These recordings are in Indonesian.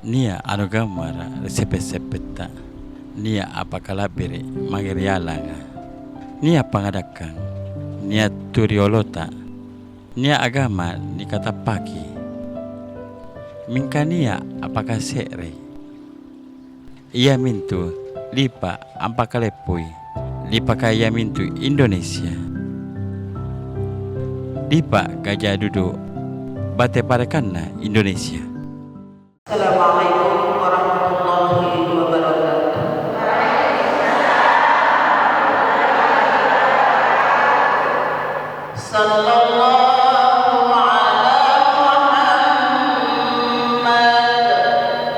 Nia anu gamara resepet-sepeta. Nia apakalabiri magirialanga. Nia pangadakang. Nia turiolota. Nia agama ni katapaki. Mingkania apakah sekre. Ia mintu lipa ampakalepui. Lipa kaya mintu Indonesia. Lipa gajah duduk bate parekanna Indonesia. Assalamualaikum warahmatullahi wabarakatuh. Sallallahu ala Muhammad,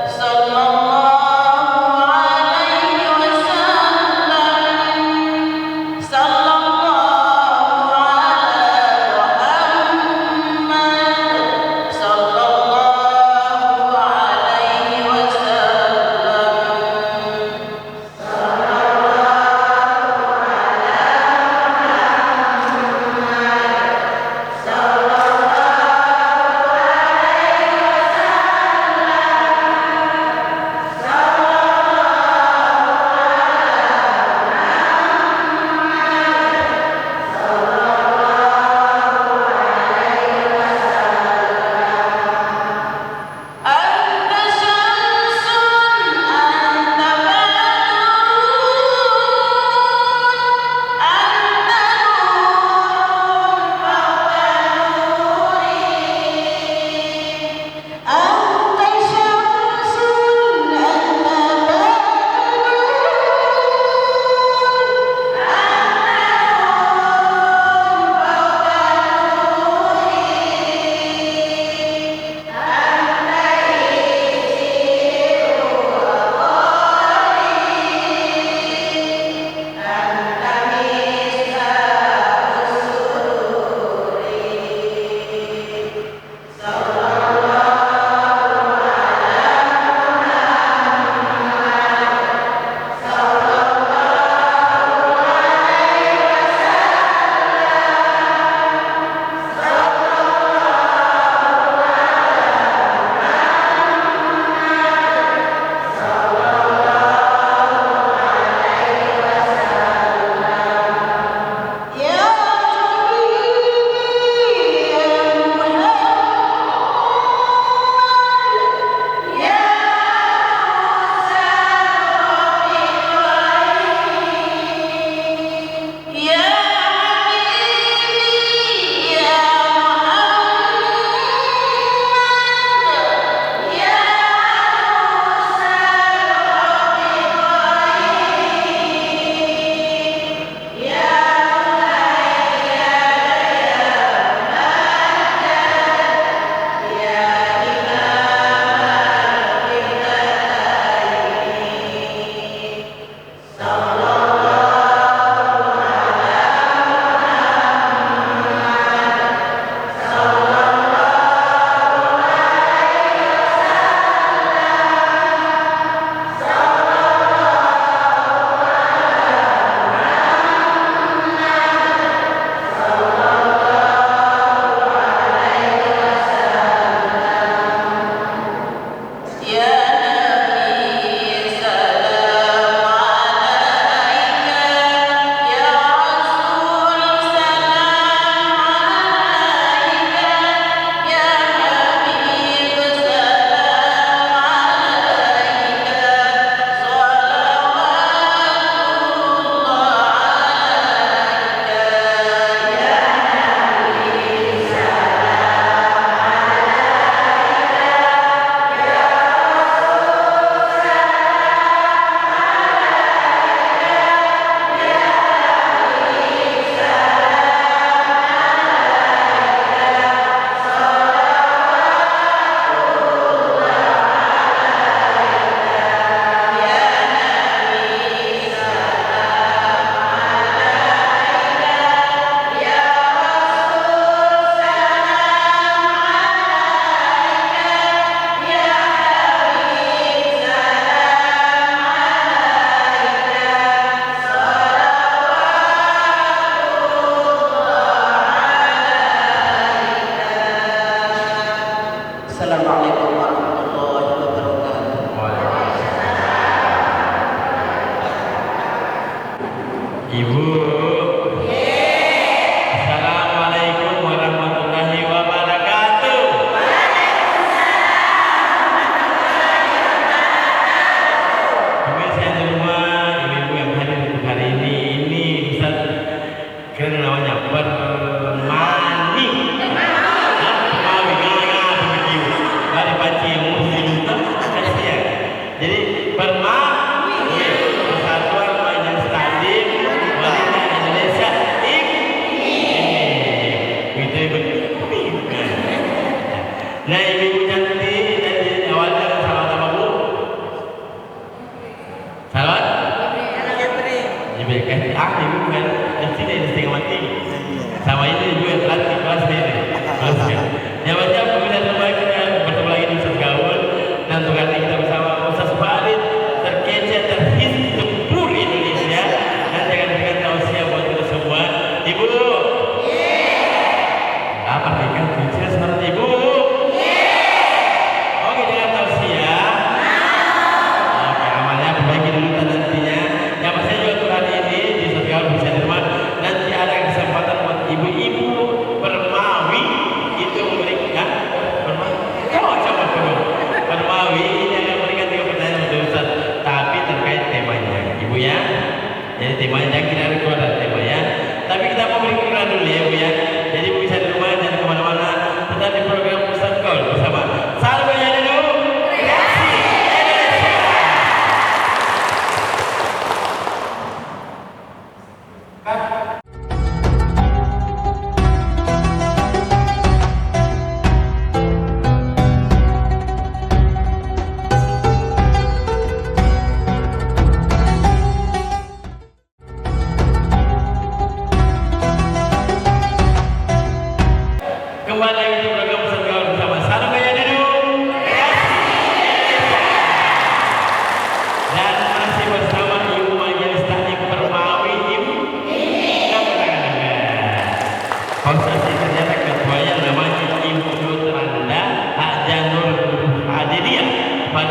sallallahu alaihi wasallam, sallallahu ala Muhammad, sallallahu alaihi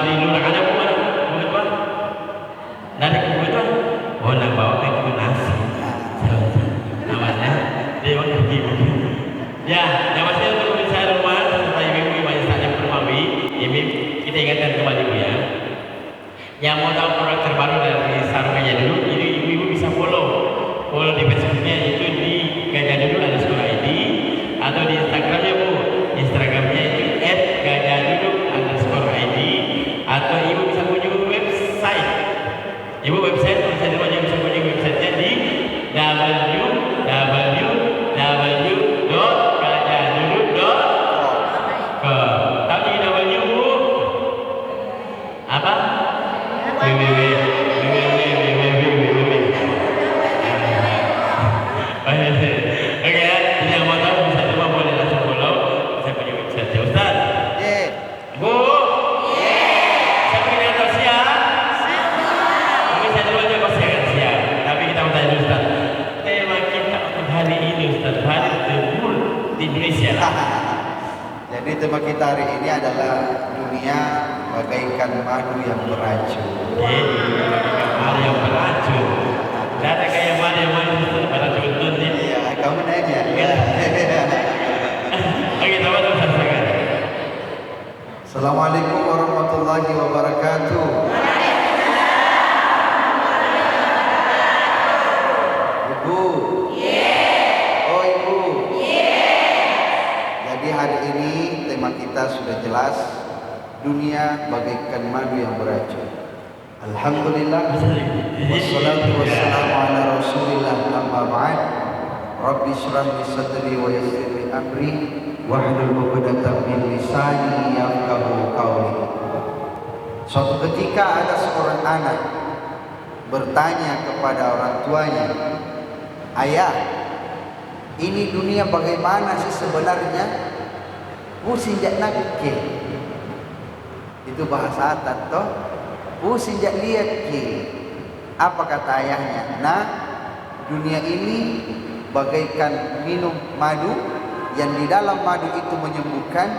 di luar ada bunga tuan. Dari bunga tuan. Oh nak bawa ke nasi. Namanya dia orang pergi. Ya, nama saya untuk pemirsa rumah serta ibu-ibu banyak saja permawi. Ibu kita ingatkan kembali Bu ya. Yang mau tahu produk terbaru dari Sarung Gajah Duduk, jadi ibu-ibu bisa follow di Facebooknya itu di Gajah Duduk _ID atau di Instagramnya Bu. Instagramnya itu @gajahduduk_ID atau ibu bisa kunjungi website. Ibu website bisa bisa kunjungi websitenya di www.gajahduduk.com. Tahu di W Bu? Apa? Oke ya, yang mau tahu bisa coba boleh langsung follow. Bisa punya website ya Ustaz. Bu. Siapa yang tahu siap? Mungkin saya dulu aja pasti akan siap. Tapi kita mau tanya dulu Ustaz. Tema kita untuk hari ini Ustaz, hari Tebul di Indonesia. Jadi tema kita hari ini adalah dunia bagaikan madu yang beracun. Madu yang beracun. Tidak ada kayak madu yang manis beracun nih. Iya, kamu nanya. Ya. Oke, teman Ustaz silakan. Assalamualaikum warahmatullahi wabarakatuh. Ibu. Oh Ibu. Jadi hari ini tema kita sudah jelas. Dunia bagaikan madu yang beracun. Alhamdulillah. Wassalatu wassalamu ala Rasulillah amma ba'd. Rabbi shrah li sadri wa yassir li amri wahlul 'uqdatam min lisani yafqahu qawli. Suatu ketika ada seorang anak bertanya kepada orang tuanya, "Ayah, ini dunia bagaimana sih sebenarnya?" Pusing jak nak ke. Itu bahasa adat toh. Pusing jak lihat ke. Apa kata ayahnya? Nah, dunia ini bagaikan minum madu yang di dalam madu itu menyembuhkan,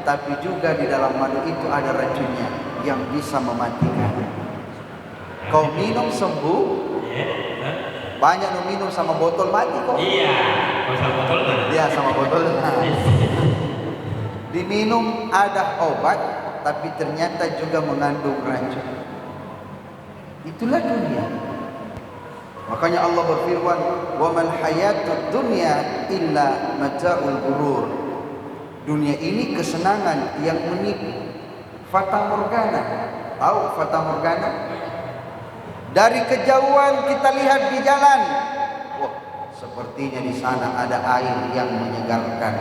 tapi juga di dalam madu itu ada racunnya yang bisa mematikan. Kau minum sembuh, banyak lu minum sama botol mati kok. Iya, sama botol kan? Iya, sama botol. Diminum ada obat, tapi ternyata juga mengandung racun. Itulah dunia. Makanya Allah berfirman, "Wa mal hayatud dunya illa mata'ul ghurur." Dunia ini kesenangan yang menipu. Fata morgana. Tahu fata morgana? Dari kejauhan kita lihat di jalan, wah, sepertinya di sana ada air yang menyegarkan.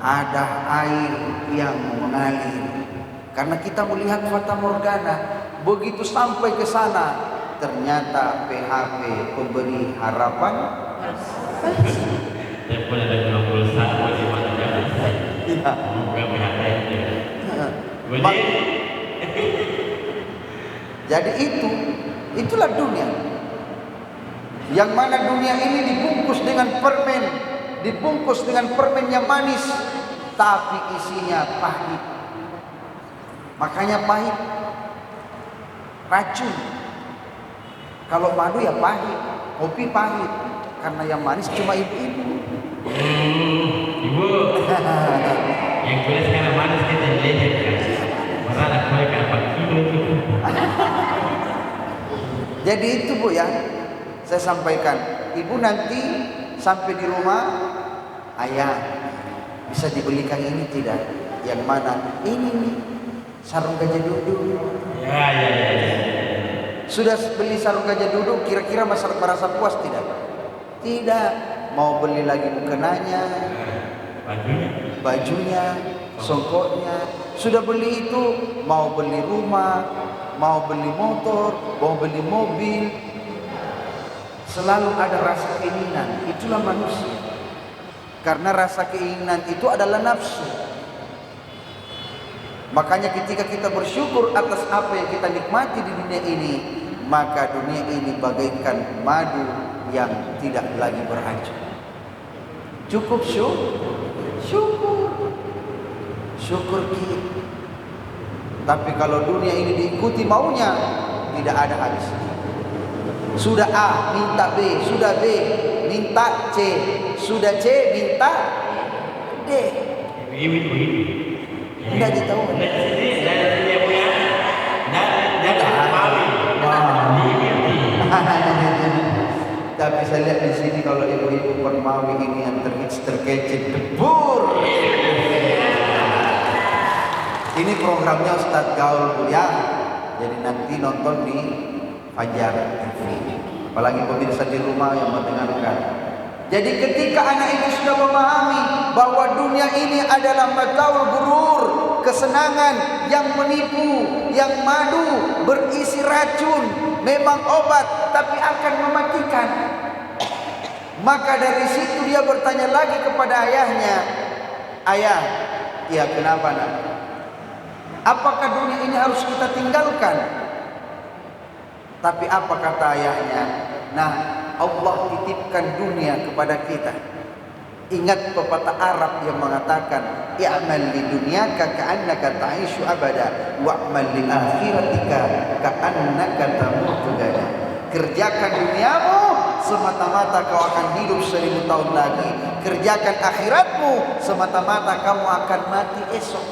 Ada air yang mengalir. Karena kita melihat fata morgana. Begitu sampai ke sana, ternyata PHP pemberi harapan. Saya pun ada 21 di mana jalan. Iya. Bukan PHP. Jadi itulah dunia. Yang mana dunia ini dibungkus dengan permen yang manis, tapi isinya pahit. Makanya pahit, racun. Kalau madu ya pahit, kopi pahit, karena yang manis cuma ibu-ibu. Ibu, yang tulis karena manis kita lihat kan. Masa ada kue apa kilo itu. Jadi itu Bu ya, saya sampaikan. Ibu nanti sampai di rumah, ayah bisa dibelikan ini tidak? Yang mana? Ini nih, sarung gajah duduk. Ya. Sudah beli sarung gajah duduk, kira-kira merasa puas tidak? Tidak. Mau beli lagi mukenanya, bajunya, songkoknya. Sudah beli itu, mau beli rumah, mau beli motor, mau beli mobil. Selalu ada rasa keinginan. Itulah manusia. Karena rasa keinginan itu adalah nafsu. Makanya ketika kita bersyukur atas apa yang kita nikmati di dunia ini, maka dunia ini bagaikan madu yang tidak lagi beracun. Cukup syukur. Syukur kita. Tapi kalau dunia ini diikuti maunya, tidak ada habisnya. Sudah A minta B, sudah B minta C, sudah C minta D. Tidak ditahu. Tapi saya lihat di sini kalau ibu-ibu Permawi ini yang terkecil debur. Ini programnya Ustadz Gaul Bu ya. Jadi nanti nonton di Fajar TV. Apalagi pemirsa di rumah yang mendengarkan. Jadi ketika anak itu sudah memahami bahwa dunia ini adalah mataul gurur, kesenangan yang menipu, yang madu, berisi racun, memang obat tapi akan mematikan. Maka dari situ dia bertanya lagi kepada ayahnya, "Ayah, ya kenapa nak? Apakah dunia ini harus kita tinggalkan?" Tapi apa kata ayahnya? Nah, Allah titipkan dunia kepada kita. Ingat pepatah Arab yang mengatakan, "I'mal li dunyaka ka'annaka ta'ishu abada, wa'mal li akhiratika ka'annaka tamutu gada." Kerjakan duniamu semata-mata kau akan hidup 1000 tahun lagi. Kerjakan akhiratmu semata-mata kamu akan mati esok.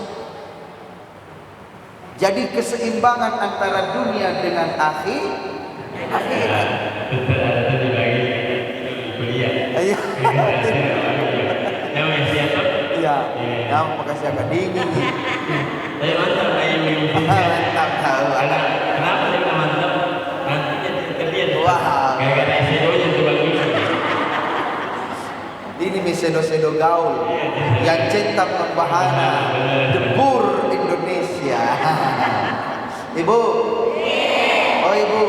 Jadi keseimbangan antara dunia dengan akhirat. Iya, kamu makasih agak dingin. Saya mantap kayak Mantap tahu. kenapa dia mantap? Nantinya terlihat. Wah. Gara-gara sedonya itu bagus. Ini misedo-sedo gaul yang centang membahana debur Indonesia. Ibu, oh ibu,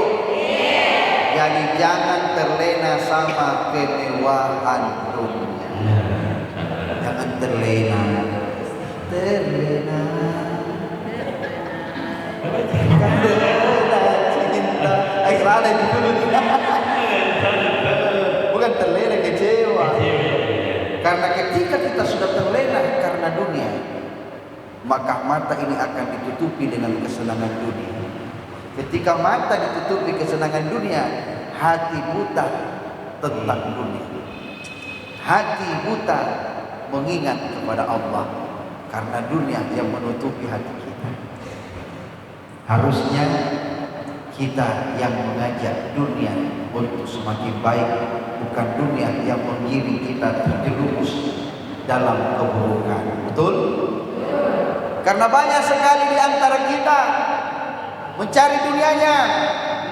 jadi jangan terlena sama kemewahan dunia. Jangan terlena. Terlena cinta. Salah itu dulu. Bukan terlena, kecewa. Karena ketika kita sudah terlena karena dunia, maka mata ini akan ditutupi dengan kesenangan dunia. Ketika mata ditutupi kesenangan dunia, hati buta tentang dunia. Hati buta mengingat kepada Allah, karena dunia yang menutupi hati kita. Harusnya kita yang mengajak dunia untuk semakin baik, bukan dunia yang mengiring kita terjerumus dalam keburukan. Betul? Karena banyak sekali di antara kita mencari dunianya,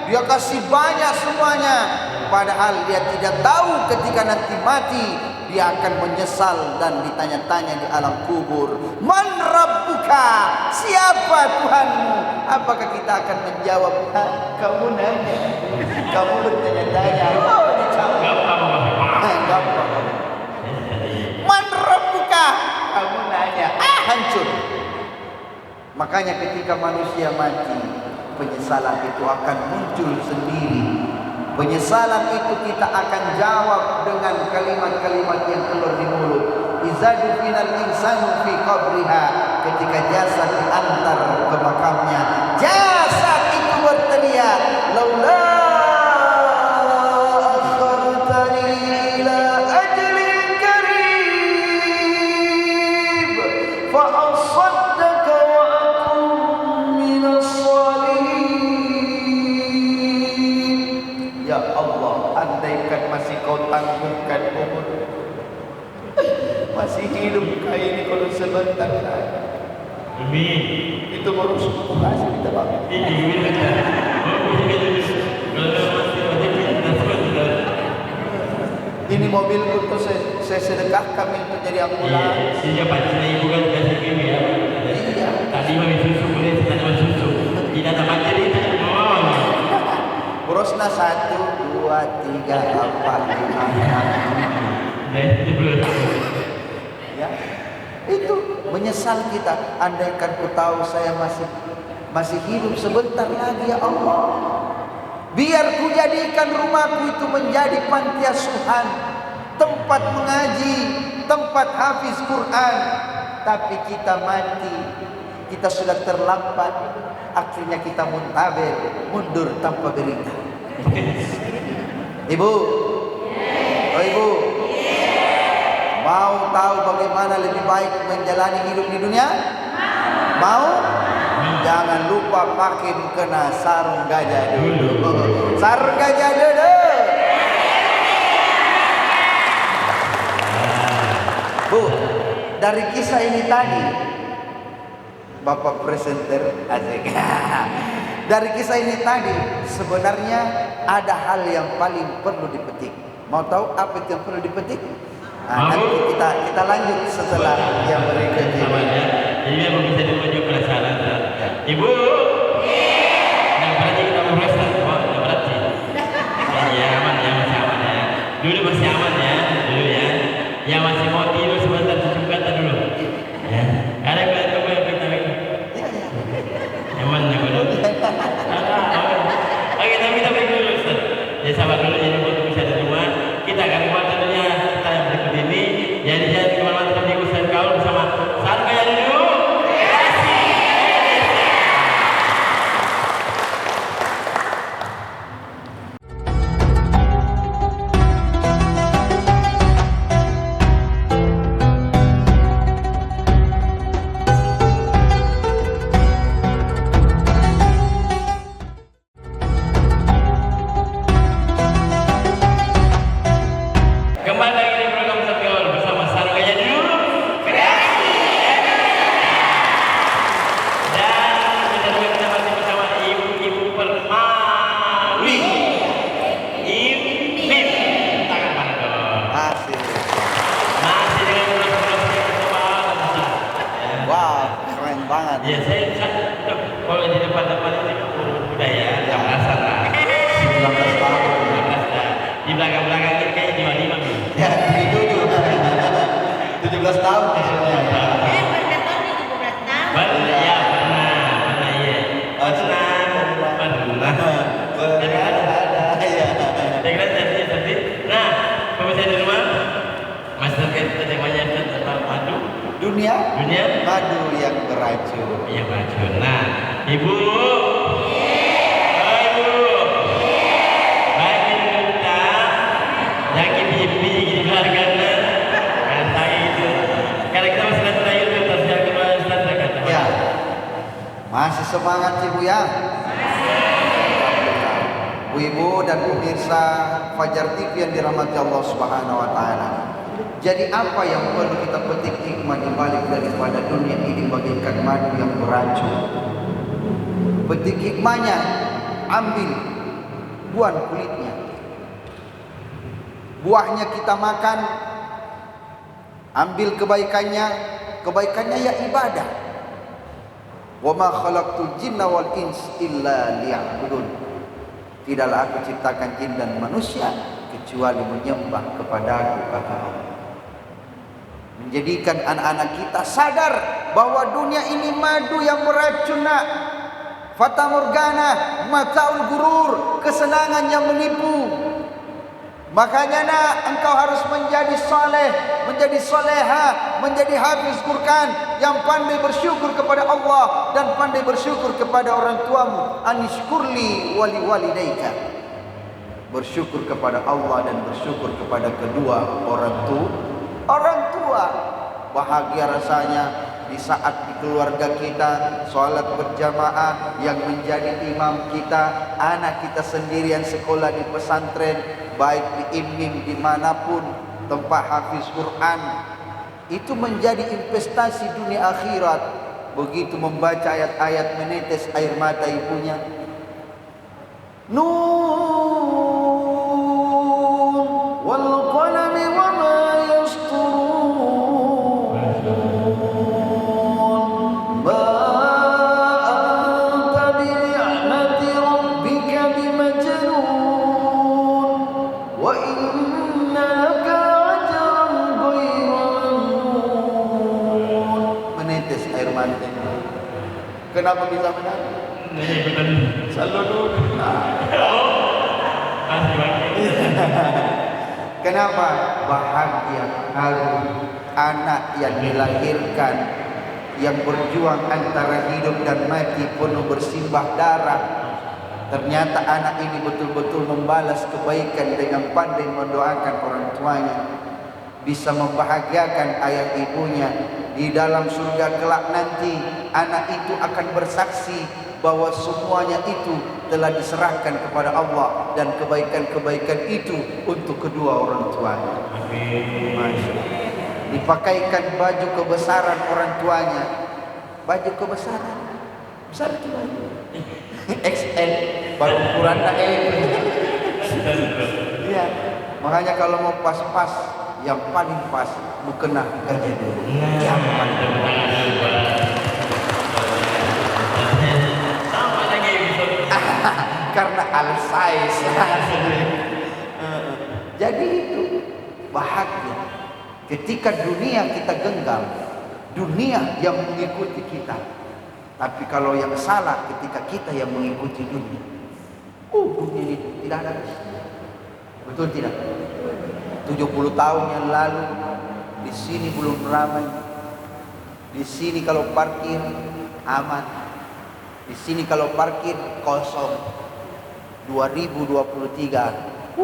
dia kasih banyak semuanya, padahal dia tidak tahu ketika nanti mati dia akan menyesal dan ditanya-tanya di alam kubur, "Man rabbuka?" Siapa Tuhanmu? Apakah kita akan menjawab, "Kamu nanya, kamu bertanya-tanya." Oh, gampang. Man rabbuka? Kamu nanya, hancur. Makanya ketika manusia mati, penyesalan itu akan muncul sendiri. Penyesalan itu kita akan jawab dengan kalimat-kalimat yang keluar di mulut. Iza dufinal insanu fi qabriha, ketika jasad diantar ke makamnya, jasad itu berteriak, "Laula akhartani ila ajalin qarib fa asaddaqa wa akun minas salihin." Ya Allah, andaikan masih kau tangguhkan umur, masih hidup kayak ini kalau sebentar saja. Amin. Itu baru suku kasih kita Pak. Ini mobilku tuh saya sedekahkan untuk jadi ambulans. Iya, pancing ibu kan kasih kimi ya. Iya. Tadi mah susu boleh tadi susu. Tidak ada materi itu mau. Urusna 1, 2, 3, 4, 5, 6. Ya, itu menyesal kita. Andaikan ku tahu saya masih hidup sebentar lagi, ya Allah, biar ku jadikan rumahku itu menjadi panti asuhan, tempat mengaji, tempat hafiz Quran. Tapi kita mati kita sudah terlambat, akhirnya kita mundur tanpa berita. Ibu, oh ibu, mau tahu bagaimana lebih baik menjalani hidup di dunia? Mau? Jangan lupa pakai mukena sarung gajah dulu. Sarung gajah dulu. Bu, dari kisah ini tadi, Bapak presenter asik. Dari kisah ini tadi sebenarnya ada hal yang paling perlu dipetik. Mau tahu apa yang perlu dipetik? Nah, nanti kita lanjut setelah yang berikut ini. Jadi apa bisa ditunjuk penasaran? Ibu, yang berarti kita mau proses, yang berarti. Ya aman ya, masih aman ya. Dulu masih aman ya, dulu ya. Yang masih mau tidur sebentar cuci kata dulu. Ya, ada yang kita lagi. Aman ya dulu. Oke, tapi kita break dulu, Ustaz. Ya sabar dulu, jadi untuk bisa diterima. Kita akan keluar tentunya kita yang berikut ini. Jadi jangan kemana-mana, tetap di Ustaz Kaul bersama Sarung Gajah dulu. Kembali lagi di program Ustaz Kaul bersama Sarung Gajah dulu. Dan kita masih bersama Ibu Permawi. Ibu, tangan mana dong? Asik. Masih dengan ulas-ulas yang bersamaan, Ustaz. Ya. Wow, keren banget. Ya saya kalau di depan-depan ini budaya jam asar lah. 19 tahun. 19 dah. Di belakang-belakang ini kayak 25 nih. Ya, 17 tahun maksudnya. Pernah ya, pernah ya. Pernah. Ada ya. Saya kira tadi seperti. Nah, pemirsa di rumah, Mas terkait temanya tentang madu. Dunia Dunia madu yang beracun. iya racun. Nah, Ibu. Oh, Ibu. Baik kita yakin biji-biji di belakang kan saya itu. Karena kita masih terakhir kita sudah kedua Ustaz kata. Ya. Masih semangat Ibu ya? Bu-ibu dan pemirsa Fajar TV yang dirahmati Allah Subhanahu wa taala. Jadi apa yang perlu kita petik hikmah di balik daripada dunia ini bagaikan madu yang beracun? Petik hikmahnya, ambil buah kulitnya. Buahnya kita makan, ambil kebaikannya ya ibadah. Wa ma khalaqtul jinna wal ins illa liya'budun. Tidaklah aku ciptakan jin dan manusia kecuali menyembah kepadaku, kata Allah. Menjadikan anak-anak kita sadar bahwa dunia ini madu yang beracun, nak. Fata morgana, mataul gurur, kesenangan yang menipu. Makanya nak, engkau harus menjadi saleh, menjadi soleha, menjadi hafiz Quran yang pandai bersyukur kepada Allah dan pandai bersyukur kepada orang tuamu. Anishkurli wali walidaika. Bersyukur kepada Allah dan bersyukur kepada kedua orang tua. Bahagia rasanya di saat di keluarga kita sholat berjamaah, yang menjadi imam kita anak kita sendiri yang sekolah di pesantren, baik di IMIM dimanapun tempat hafiz Quran. Itu menjadi investasi dunia akhirat. Begitu membaca ayat-ayat menetes air mata ibunya. Nun wal qalami wa ma yasturun. Ma anta bi ni'mati rabbika bimajnun. Wa inna laka ajran ghayra mamnun. Menetes air mata. Kenapa bisa menangis? Selalu duduk. Kenapa? Bahagia haru anak yang dilahirkan yang berjuang antara hidup dan mati penuh bersimbah darah. Ternyata anak ini betul-betul membalas kebaikan dengan pandai mendoakan orang tuanya, bisa membahagiakan ayah ibunya. Di dalam surga kelak nanti anak itu akan bersaksi bahwa semuanya itu telah diserahkan kepada Allah dan kebaikan-kebaikan itu untuk kedua orang tuanya. Dipakaikan baju kebesaran orang tuanya, baju kebesaran besar itu baju XL, baru ukuran M. Iya, makanya kalau mau pas-pas, yang paling pas mukena gaji dulu. Yang paling sama lagi karena all size. Jadi itu bahagia ketika dunia kita genggam, dunia yang mengikuti kita. Tapi kalau yang salah ketika kita yang mengikuti dunia, dunia itu tidak ada. Betul tidak? 70 tahun yang lalu di sini belum ramai. Di sini kalau parkir aman. Di sini kalau parkir kosong. 2023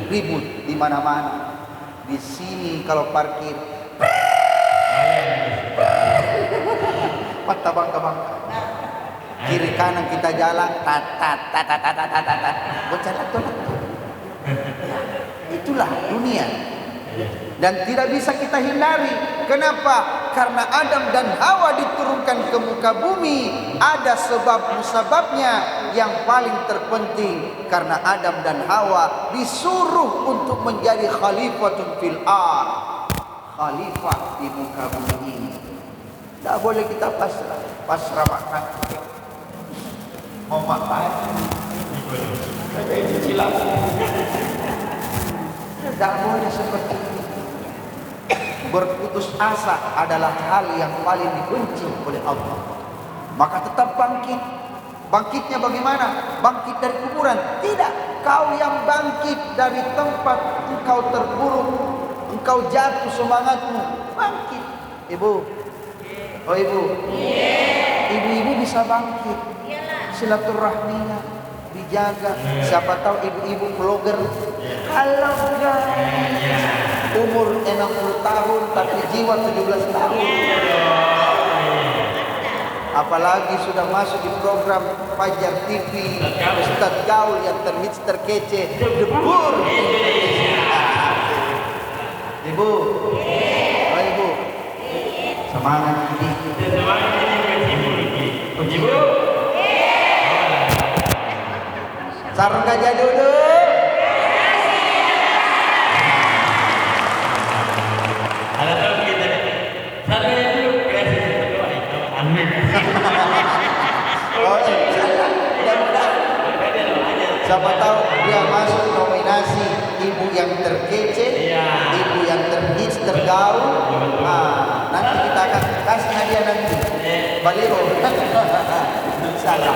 ribut di mana-mana. Di sini kalau parkir mata bangka-bangka. Kiri kanan kita jalan itulah dunia dan tidak bisa kita hindari. Kenapa? Karena Adam dan Hawa diturunkan ke muka bumi, ada sebab musababnya. Yang paling terpenting karena Adam dan Hawa disuruh untuk menjadi khalifatun fil ardh, khalifah di muka bumi ini. Tak boleh kita pasrah makan. Mau makan tidak boleh seperti itu. Berputus asa adalah hal yang paling dibenci oleh Allah. Maka tetap bangkit. Bangkitnya bagaimana? Bangkit dari kuburan? Tidak. Kau yang bangkit dari tempat engkau terpuruk, engkau jatuh semangatmu, bangkit. Ibu, oh ibu, ibu-ibu bisa bangkit. Silaturahminya dijaga. Siapa tahu ibu-ibu vlogger. Kalau enggak umur 60 tahun tapi jiwa 17 tahun. Apalagi sudah masuk di program Fajar TV, Ustadz Gaul yang terhits terkece, debur. Ibu, oh ibu, semangat ini. Ibu, sarung gajah dulu. Ada tahu kita sarung gajah dulu kasih berdoa itu. Amin. Oh, siapa tahu dia masuk nominasi ibu yang terkece, ibu yang terhits tergaul. Nah, nanti kita akan kasih hadiah nanti. Baliro. Salah.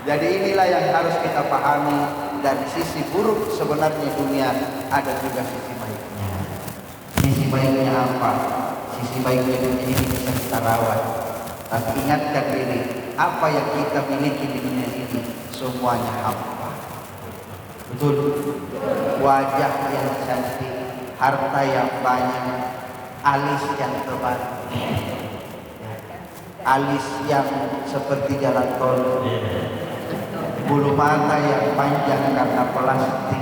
Jadi inilah yang harus kita pahami. Dari sisi buruk sebenarnya dunia ada juga sisi baiknya. Sisi baiknya apa? Sisi baiknya dunia ini bisa kita rawat. Tapi ingatkan diri, apa yang kita miliki di dunia ini semuanya hampa. Betul? Wajah yang cantik, harta yang banyak, alis yang tebal, alis yang seperti jalan tol, bulu mata yang panjang karena plastik,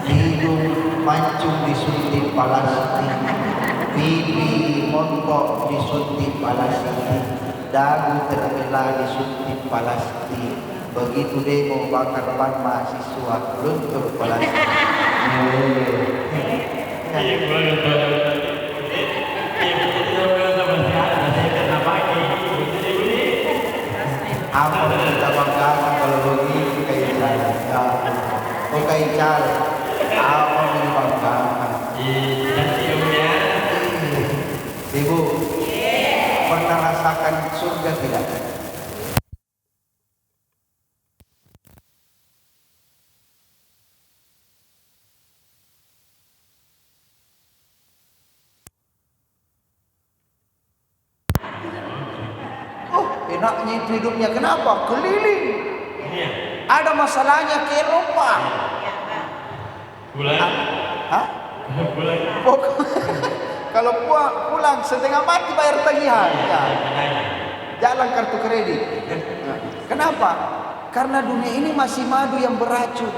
hidung mancung disuntik plastik, pipi montok disuntik plastik, dagu terbelah disuntik plastik. Begitu demo bakar ban mahasiswa luntur plastik. Apa kita banggakan kalau begitu kayak jalan? Ya, oh kayak jalan. Apa yang dibanggakan? Ibu, pernah rasakan surga tidak? enaknya itu hidupnya. Kenapa? Keliling. Iya. Ada masalahnya ke Eropa. Bulan. Hah? Bulan. Kalau pulang setengah mati bayar tagihan. Ya. Jalan kartu kredit. Kenapa? Karena dunia ini masih madu yang beracun.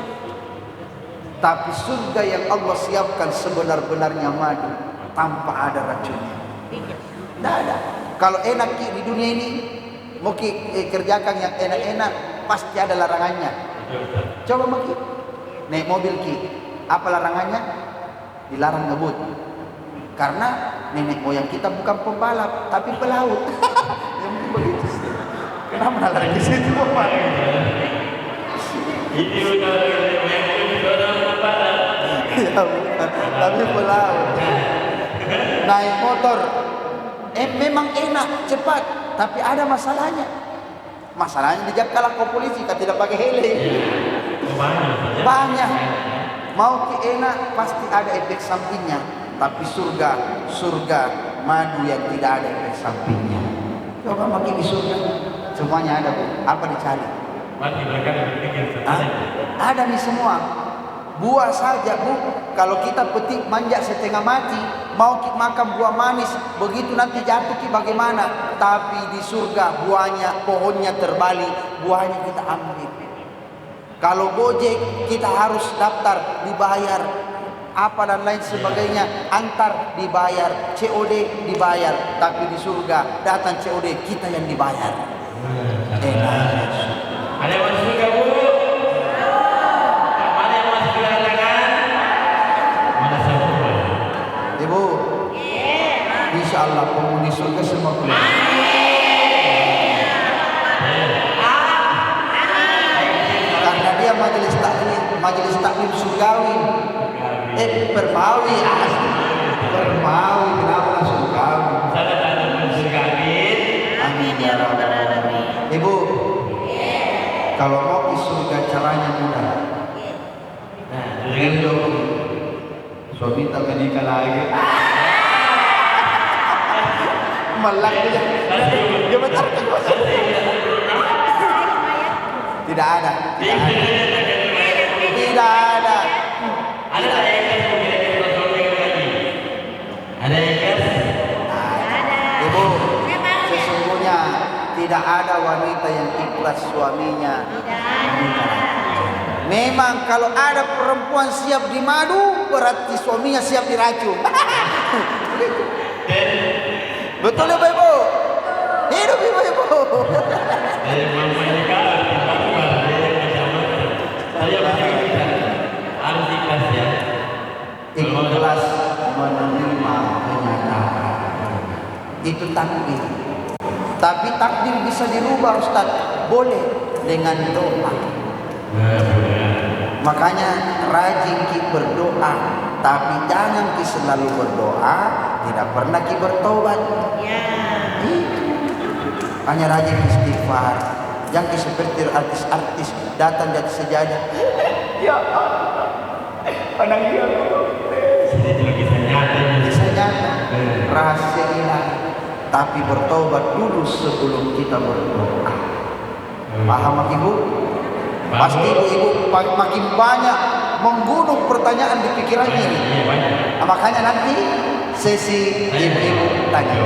Tapi surga yang Allah siapkan sebenar-benarnya madu tanpa ada racunnya. Tidak ada. Kalau enak di dunia ini, mau kerjakan yang enak-enak, pasti ada larangannya. Coba mau naik mobil apa larangannya? Dilarang ngebut. Karena nenek moyang kita bukan pembalap, tapi pelaut. Yang begitu. Kenapa larang di situ Bapak? Ini udah yang orang pembalap. Ya bukan, tapi pelaut. Naik motor, memang enak, cepat, tapi ada masalahnya. Masalahnya dijaga kau polisi, kan tidak pakai helm. Banyak. Mau enak pasti ada efek sampingnya. Tapi surga madu yang tidak ada efek sampingnya. Coba makin di surga, semuanya ada Bu. Apa dicari? Mati mereka berpikir Ada nih semua. Buah saja Bu, kalau kita petik manja setengah mati, mau kita makan buah manis, begitu nanti jatuh bagaimana? Tapi di surga buahnya, pohonnya terbalik, buahnya kita ambil. Kalau Gojek kita harus daftar, dibayar, apa dan lain sebagainya, antar dibayar, COD dibayar. Tapi di surga datang COD, kita yang dibayar. Enak. Ada yang masuk surga Bu? Ada yang masuk surga tangan? Mana semua? Ibu, insya Allah penghuni surga semua keluar. Karena dia majelis taklim surgawi. Permawi asli. Permawi, kenapa langsung surgawi? Salah satu surga Amin ya Rabbal Alamin. Ibu, kalau mau ke surga caranya mudah. Nah, Rindu suami tak menikah lagi. Malak dia. Dia bentar. Tidak ada. Tidak ada. ada tak yang kasih kira-kira surga lagi? Ada yang kasih? Ibu, sesungguhnya tidak ada wanita yang ikhlas suaminya menikah. Memang kalau ada perempuan siap di madu, berarti suaminya siap diracun. Betul ya Ibu? Hidup Ibu. Mama ini kalah, saya bercerita harus ikhlas ya. Ikhlas menerima kenyataan. Itu takdir. Tapi takdir bisa dirubah Ustaz. Boleh dengan doa. Makanya rajin berdoa, tapi jangan selalu berdoa, tidak pernah bertobat. Hanya rajin istighfar. Jangan seperti artis-artis datang jadi sejadah. Ya Allah, anak dia kisah nyata, rahasia ilahi. Tapi bertobat dulu sebelum kita berdoa. Paham Ibu? Pasti ibu makin banyak menggunung pertanyaan di pikirannya ini. Makanya nanti sesi ibu-ibu tanya.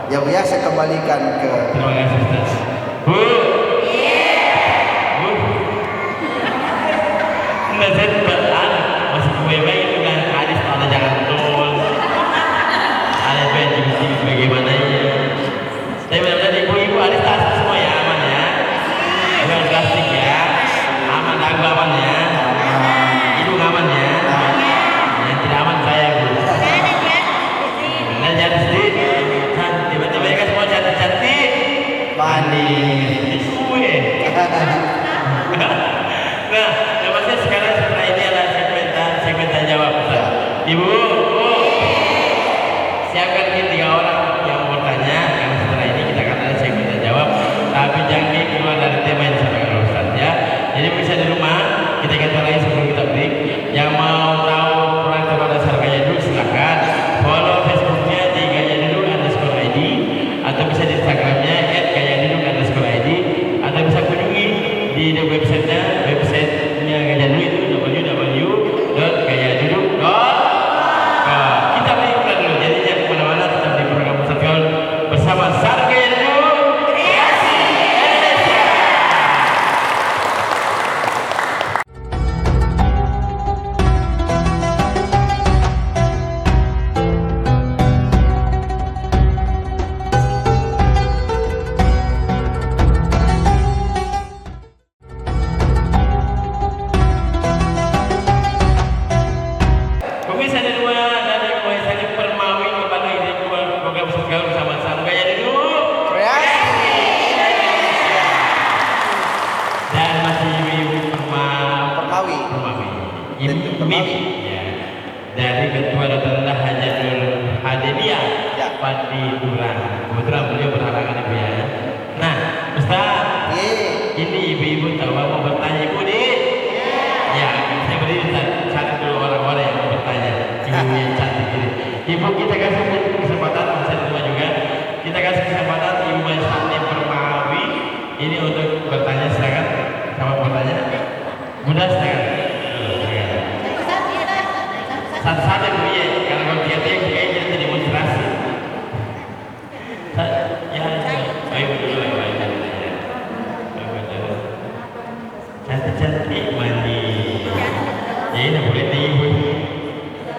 Ya Bu ya, saya kembalikan ke. Terima kasih Ustaz. Bu. Bu. Nggak saya buat masih kue itu kan hadis ada jangan tol. Ada baju bagaimana ya? Tapi benar-benar ibu-ibu hadis tas semua ya aman ya. Jangan plastik ya. Aman aku aman ya. Ibu aman ya. Yang tidak aman saya Bu. Nah jadi sedih. Tiba-tiba kan semua cantik-cantik. Manis. Ini ya. Dari Ketua Dr. Hajatul Hadidiyah Ya. Padi Durang. Kebetulan beliau berhalangan Ibu ya. Nah, Ustaz, ini ibu-ibu coba mau bertanya Ibu nih. Ya, saya berdiri cari dulu orang-orang yang mau bertanya. Ibu yang cantik ini. Ibu kita kasih kesempatan, saya terima juga. Kita kasih kesempatan Ibu Maisani Permawi ini untuk bertanya, silakan. Sama bertanya. Mudah silakan. Satu-satu Bu ya, karena kalau dia kayaknya jadi demonstrasi. Ya, baik dulu baik. Cantik-cantik mandi. Ya ini boleh Ibu.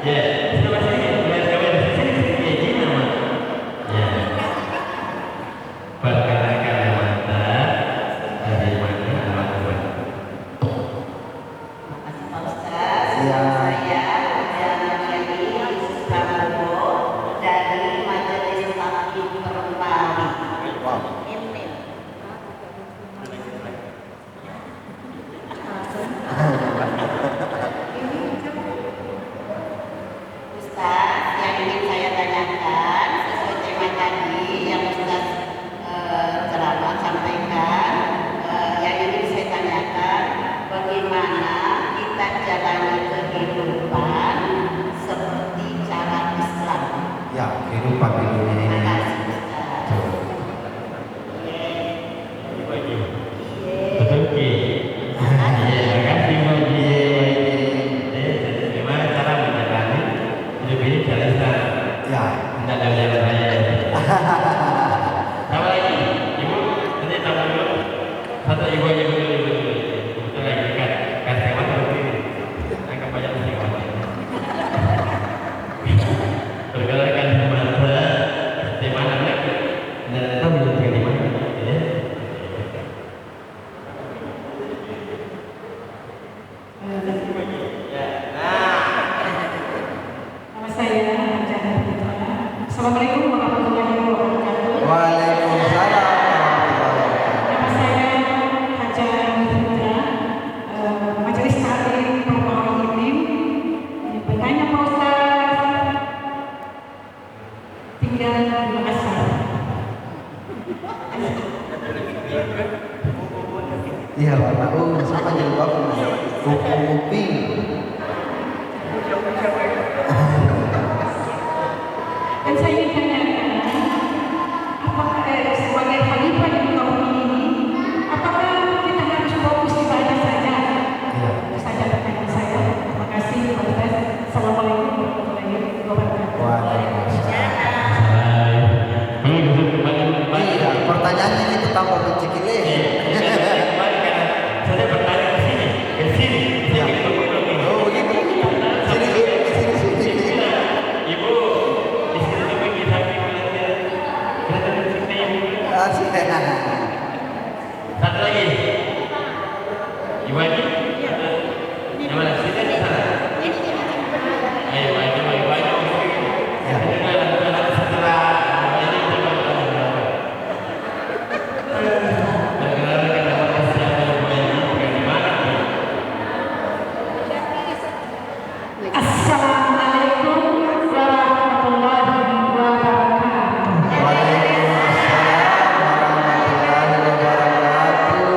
Ya, terima kasih. Lihat sini ya ini nama. Ya. Perkenalkan mata dari mana alamat. Makasih Pak Ustaz. Ya. Saya Diana Yeni Prabowo dari Majelis Taklim Perempuan. Wow. Ustaz, yang ingin saya tanyakan sesuai tema tadi yang Ustaz ceramah sampaikan, yang ingin saya tanyakan bagaimana kita jalani kehidupan seperti cara Islam. Ya, kehidupan di dunia Terima ini. kasih Ustaz. Betul Ki. Ya, terima kasih Bu Ji. Gimana cara menjalani hidup ini cara Islam? Ya. Tidak ada jalan raya. Sama lagi, Ibu, nanti tambah dulu. Satu Ibu aja dulu. Betul lagi kan? Kasih mata begini. Angkat banyak sih kawan. Perkenalkan mata di mana lagi? Dan tahu menunjukkan di mana? Ya. Nama saya Anjana Putra. Assalamualaikum warahmatullahi wabarakatuh. Waalaikumsalam warahmatullahi wabarakatuh. Nama saya Anjana Putra, Majelis Taklim Perempuan ini. Bertanya Pak Ustaz, tinggal di Makassar. Iya, warna sama jadi bapak. Kupi. Dan saya ingin tanyakan, apakah sebagai khalifah di muka bumi ini, apakah kita harus fokus ibadah saja? Itu saja pertanyaan saya. Terima kasih Pak Ustaz. Assalamualaikum warahmatullahi wabarakatuh. Waalaikumsalam. Kembali. Iya, pertanyaannya itu tanpa mencekile. Saya bertanya ke sini. Ya. Oh, begitu. Sini. Ibu, di sini tapi kita kelihatan di sini Ibu. Asik. Satu lagi. Ibu lagi? Yang mana? Sini di sana. Ayo, Ibu aja. Ya. Nanti setelah ini kita bertanya. Perkenalkan nama saya Ibu Aji, bukan di mana? Assalamualaikum warahmatullahi wabarakatuh. Waalaikumsalam warahmatullahi wabarakatuh.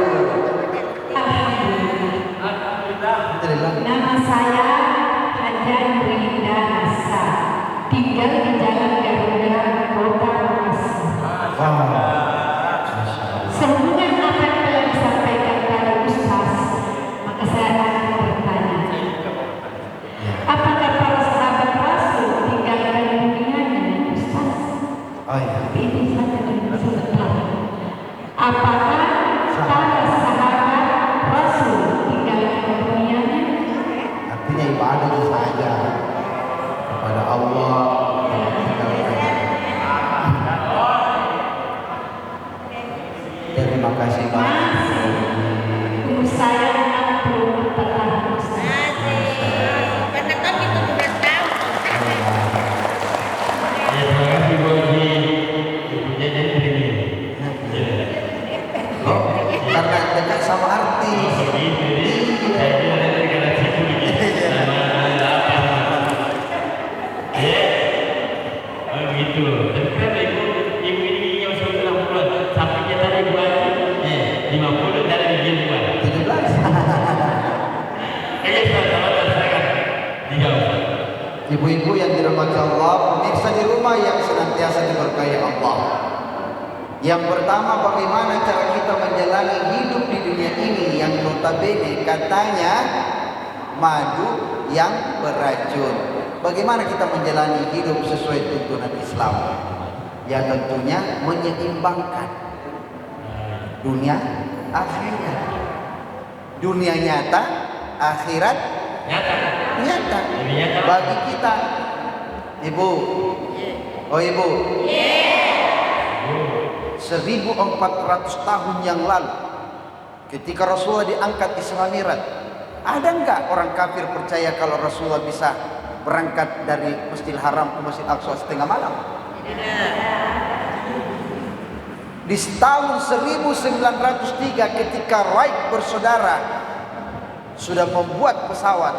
Alhamdulillah. Nama saya Hajar Rinda Nasa, tinggal di Jalan Garuda, Kota Makassar. Wow. Sambungan apa yang telah disampaikan para ustaz, maka saya akan bertanya, apakah para sahabat Rasul tinggalkan dunia dengan ustaz? Oh iya. Ini saja yang setelah. Apakah para sahabat Rasul tinggalkan dunianya? Artinya ibadah saja kepada Allah. Terima kasih banyak. Umur saya 60 tahun ustaz. Ya, terima kasih Bu Aji. Ibunya jadi begini. Oh, karena dekat sama artis. Begitu, jadi saya kira dari negara situ begitu. Sama senantiasa diberkahi Allah. Yang pertama, bagaimana cara kita menjalani hidup di dunia ini yang notabene katanya madu yang beracun. Bagaimana kita menjalani hidup sesuai tuntunan Islam? Ya tentunya menyeimbangkan dunia akhirat. Dunia nyata, akhirat nyata. Bagi kita, Ibu. Oh Ibu. 1400 tahun yang lalu, ketika Rasulullah diangkat Isra Mi'raj, ada enggak orang kafir percaya kalau Rasulullah bisa berangkat dari Masjidil Haram ke Masjid Aqsa setengah malam? Di tahun 1903 ketika Wright bersaudara sudah membuat pesawat,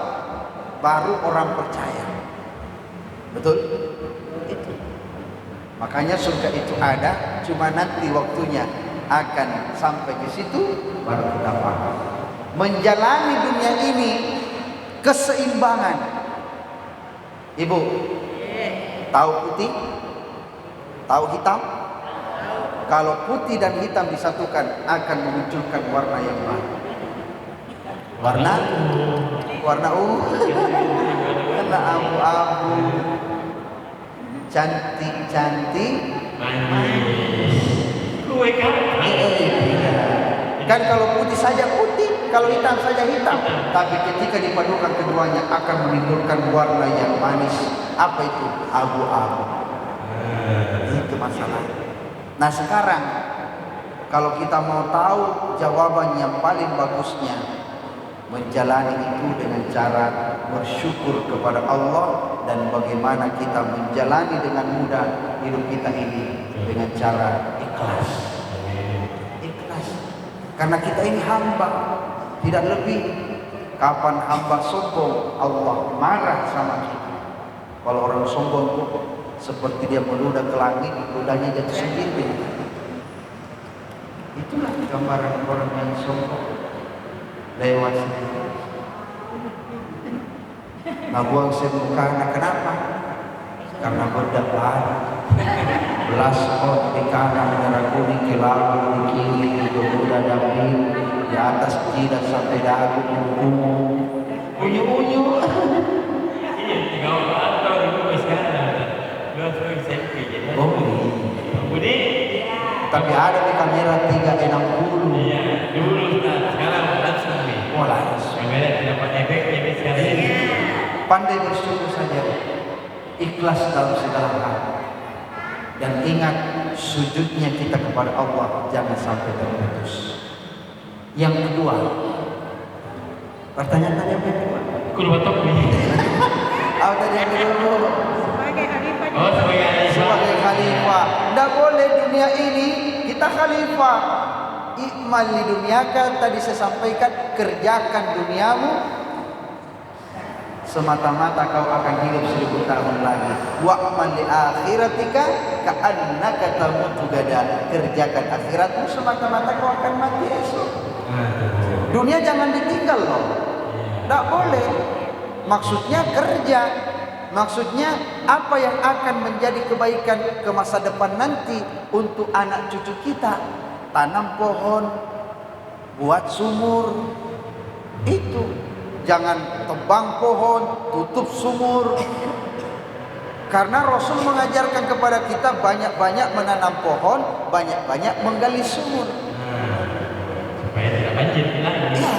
baru orang percaya. Betul? Itu. Makanya surga itu ada, cuma nanti waktunya akan sampai ke situ baru kita paham. Menjalani dunia ini keseimbangan. Ibu, tahu putih? Tahu hitam? Kalau putih dan hitam disatukan akan memunculkan warna yang baru. Warna warna abu-abu, cantik-cantik, kan kalau putih saja putih, kalau hitam saja hitam. Tapi ketika dipadukan keduanya akan menimbulkan warna yang manis. Apa itu? Abu-abu. Itu masalah. Nah sekarang kalau kita mau tahu jawaban yang paling bagusnya, menjalani itu dengan cara bersyukur kepada Allah, dan bagaimana kita menjalani dengan mudah hidup kita ini dengan cara ikhlas. Ikhlas. Karena kita ini hamba, tidak lebih. Kapan hamba sombong, Allah marah sama kita. Kalau orang sombong itu seperti dia meludah ke langit, ludahnya jatuh sendiri. Itulah gambaran orang yang sombong. Lewat sendiri. Nabuang semukana, kenapa? Karena berdapat belas di kanan, merah kuning, kelabu di kiri, di muda dapil, di atas tidak sampai dagu, unyu-unyu. Oh iya. Tapi ada di kamera 360. Iya, dulu sekarang langsung nih. Oh langsung. Kamera tidak pakai efek sekarang ini. Pandai bersyukur saja, ikhlas dalam segala hal, dan ingat sujudnya kita kepada Allah jangan sampai terputus. Yang kedua, pertanyaan tadi apa yang kedua? Kurva top nih. Tadi yang kedua. Sebagai khalifah. Oh Sebagai khalifah, tidak boleh dunia ini kita khalifah. Ikmal di duniaka, tadi saya sampaikan, kerjakan duniamu semata-mata kau akan hidup 1000 tahun lagi. Wa'mal li akhiratika ka'annaka tamutu gada. Kerjakan akhiratmu semata-mata kau akan mati esok. Dunia jangan ditinggal loh. Tidak boleh. Maksudnya kerja. Maksudnya apa yang akan menjadi kebaikan ke masa depan nanti untuk anak cucu kita. Tanam pohon, buat sumur. Itu. Jangan tebang pohon, tutup sumur. Karena Rasul mengajarkan kepada kita banyak-banyak menanam pohon, banyak-banyak menggali sumur. Supaya tidak banjir lagi. Iya.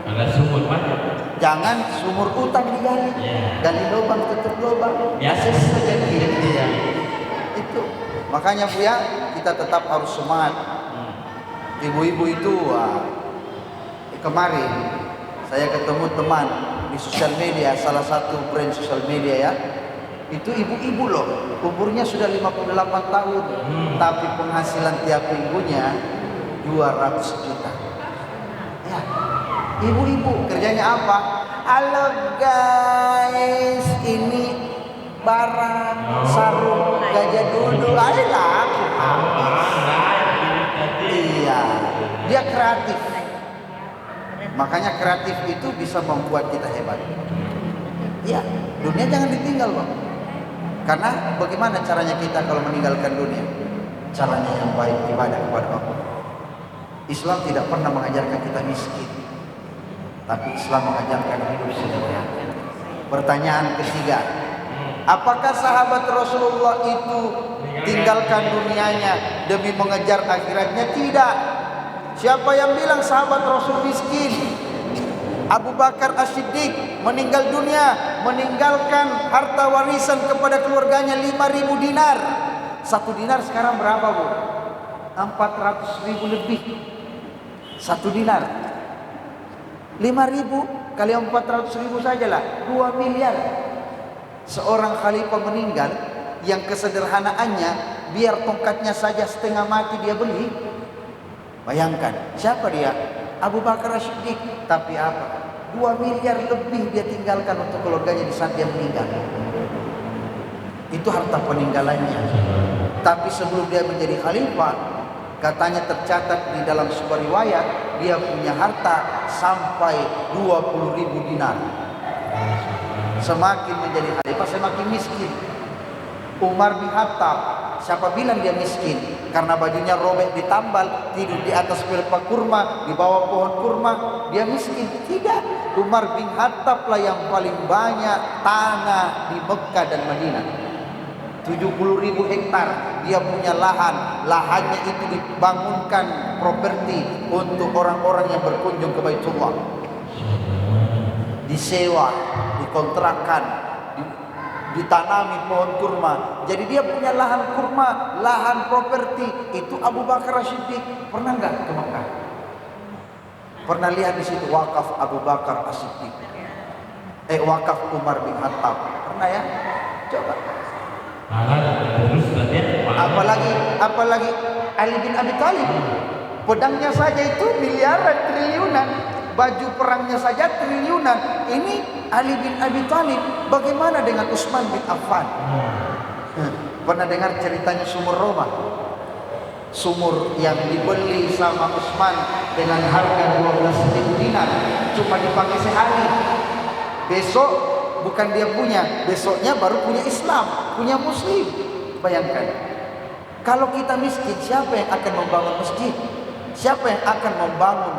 Kalau sumur mana? Jangan sumur utang digali. Iya. Gali lubang, tutup lubang. Biasa saja gitu. Iya. Itu. Makanya Bu ya, kita tetap harus semangat. Ibu-ibu itu kemarin saya ketemu teman di sosial media, salah satu brand sosial media ya. Itu ibu-ibu loh, umurnya sudah 58 tahun, tapi penghasilan tiap minggunya 200 juta. Ya, ibu-ibu kerjanya apa? Halo guys, ini barang sarung gajah duduk, ayolah. Iya, dia kreatif. Makanya kreatif itu bisa membuat kita hebat. Ya, dunia jangan ditinggal loh. Karena bagaimana caranya kita kalau meninggalkan dunia? Caranya yang baik, ibadah kepada Allah. Islam tidak pernah mengajarkan kita miskin, tapi Islam mengajarkan hidup sederhana. Pertanyaan ketiga, apakah sahabat Rasulullah itu tinggalkan dunianya demi mengejar akhiratnya? Tidak. Siapa yang bilang sahabat Rasul miskin? Abu Bakar As-Siddiq meninggal dunia, meninggalkan harta warisan kepada keluarganya 5.000 dinar. 1 dinar sekarang berapa, Bu? 400.000 lebih. 1 dinar 5.000 kali 400.000 sajalah 2 miliar. Seorang khalifah meninggal yang kesederhanaannya biar tongkatnya saja setengah mati dia beli. Bayangkan, siapa dia? Abu Bakar As-Siddiq. Tapi apa? 2 miliar lebih dia tinggalkan untuk keluarganya di saat dia meninggal. Itu harta peninggalannya. Tapi sebelum dia menjadi khalifah, katanya tercatat di dalam sebuah riwayat, dia punya harta sampai 20.000 dinar. Semakin menjadi khalifah semakin miskin. Umar bin Khattab, siapa bilang dia miskin? Karena bajunya robek ditambal, tidur di atas pelepah kurma, di bawah pohon kurma, dia miskin? Tidak. Umar bin Khattab lah yang paling banyak tanah di Mekah dan Madinah. 70.000 hektar dia punya lahan. Lahannya itu dibangunkan properti untuk orang-orang yang berkunjung ke Baitullah. Disewa, dikontrakkan, ditanami pohon kurma. Jadi dia punya lahan kurma, lahan properti. Itu Abu Bakar As-Siddiq. Pernah nggak ke Mekah? Pernah lihat di situ wakaf Abu Bakar As-Siddiq? Wakaf Umar bin Khattab. Pernah ya? Coba. Apalagi Ali bin Abi Thalib. Pedangnya saja itu miliaran, triliunan. Baju perangnya saja triliunan. Ini Ali bin Abi Thalib. Bagaimana dengan Utsman bin Affan? Pernah dengar ceritanya sumur Roma? Sumur yang dibeli sama Utsman dengan harga 12.000 dinar, cuma dipakai sehari. Besok bukan dia punya, besoknya baru punya Islam, punya Muslim. Bayangkan, kalau kita miskin, siapa yang akan membangun masjid? Siapa yang akan membangun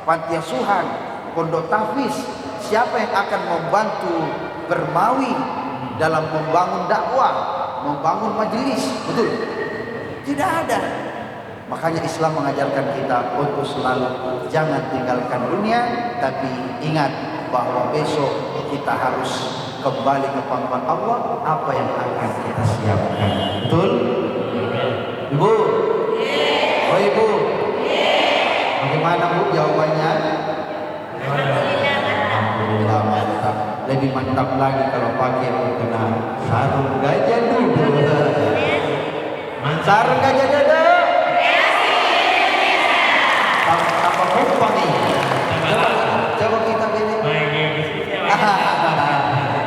panti asuhan, pondok tahfiz? Siapa yang akan membantu Bermawi dalam membangun dakwah, membangun majelis? Betul? Tidak ada. Makanya Islam mengajarkan kita untuk selalu jangan tinggalkan dunia, tapi ingat bahwa besok kita harus kembali ke pangkuan Allah. Apa yang akan kita siapkan? Betul? Ibu? Oh ibu? Bagaimana Bu jawabannya? Alhamdulillah, mantap. Lebih mantap lagi kalau pakai mukena sarung gajah duduk. Sarung gajah duduk. Apa lupa nih? Coba kita pilih.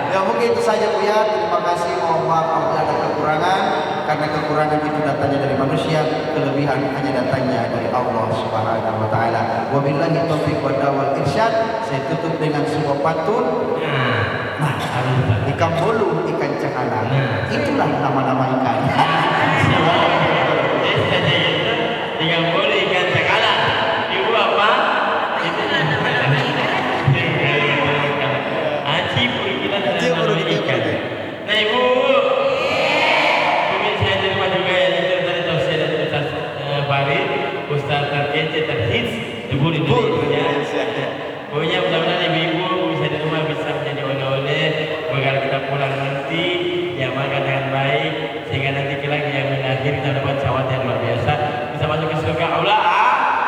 Ya mungkin itu saja Bu ya. Terima kasih. Mohon maaf apabila ada kekurangan. Karena kekurangan itu datangnya dari manusia, kelebihan hanya datangnya dari Allah Subhanahu wa taala. Wabillahi taufiq wal irsyad. Saya tutup dengan sebuah pantun. Nah, ikan bolu, ikan cakalang. Itulah nama-nama ikan. Ikan bolu, ikan cakalang. Ibu apa? Cibur kita dalam ikan. Nah ibu, mungkin saya terima juga ya dari tausiah dari Ustaz Farid, Ustaz terkece terhits, ibu ya. Pokoknya mudah-mudahan ibu-ibu bisa di rumah bisa menjadi oleh-oleh agar kita pulang nanti ya makan dengan baik sehingga nanti kelak yang mengakhiri kita dapat syawat yang luar biasa bisa masuk ke surga Allah.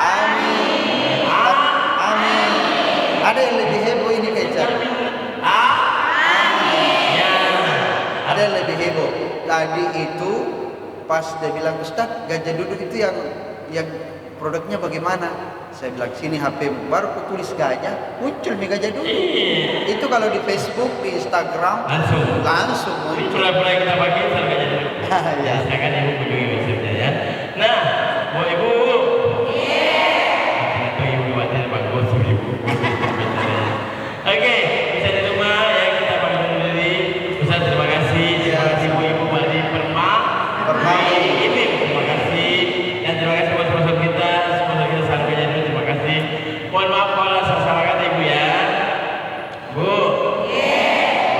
Amin. Amin. Ada yang lebih heboh ini kecap. Ada yang lebih heboh. Tadi itu pas dia bilang Ustaz gajah duduk itu yang produknya bagaimana? Saya bilang sini HP baru aku tulis gajah muncul nih gajah duduk. Itu kalau di Facebook, di Instagram langsung muncul. Itu pura-pura kita pakai sarung gajah duduk. Ya, silakan ibu kunjungi websitenya ya. Nah, mau ibu? Ternyata ibu wajar bagus ibu. Oke, bisa di rumah ya kita pamit dulu. Ustaz terima kasih. Ini terima kasih dan terima kasih buat sponsor kita sampai dulu terima kasih. Mohon maaf kalau salah kata ibu ya, bu.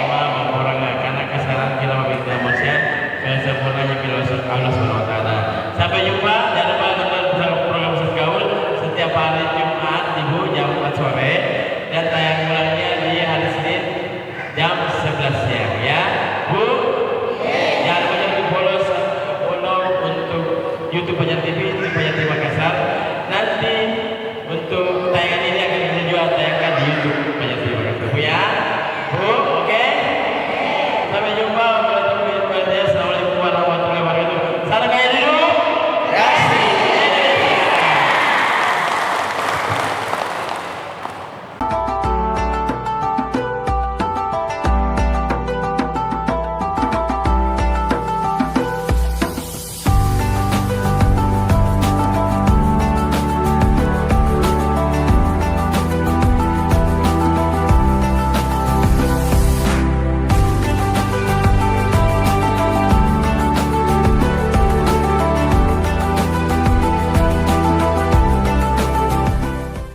Mohon maaf orang karena kesalahan kita meminta manusia kesempurnanya bila Allah Subhanahu Wa Taala. Sampai jumpa. Jangan lupa nonton program Ustaz Gaul setiap hari Jumat ibu jam 4 sore dan tayang ulangnya di hari Senin jam 11 siang ya, bu. Jangan lupa di follow untuk YouTube Banjar TV, Banjar TV.